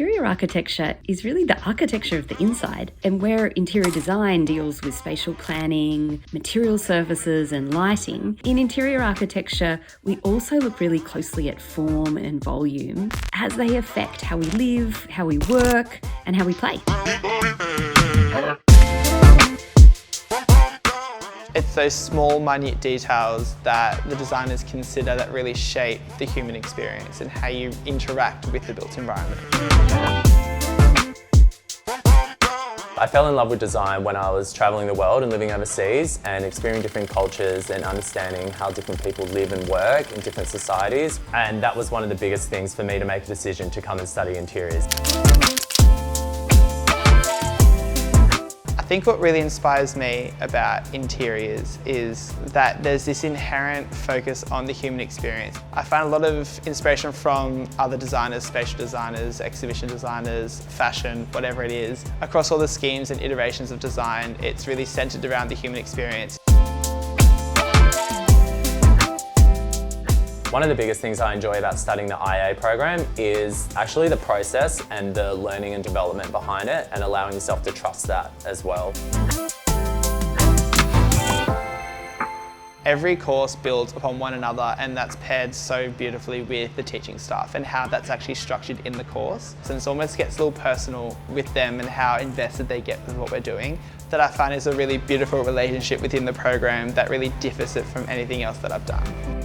interior architecture is really the architecture of the inside, and where interior design deals with spatial planning, material surfaces and lighting, in interior architecture we also look really closely at form and volume as they affect how we live, how we work and how we play. It's those small, minute details that the designers consider that really shape the human experience and how you interact with the built environment. I fell in love with design when I was travelling the world and living overseas and experiencing different cultures and understanding how different people live and work in different societies. And that was one of the biggest things for me to make a decision to come and study interiors. I think what really inspires me about interiors is that there's this inherent focus on the human experience. I find a lot of inspiration from other designers, spatial designers, exhibition designers, fashion, whatever it is. Across all the schemes and iterations of design, it's really centered around the human experience. One of the biggest things I enjoy about studying the IA program is actually the process and the learning and development behind it, and allowing yourself to trust that as well. Every course builds upon one another, and that's paired so beautifully with the teaching staff and how that's actually structured in the course. So it almost gets a little personal with them and how invested they get with what we're doing. That I find is a really beautiful relationship within the program that really differs it from anything else that I've done.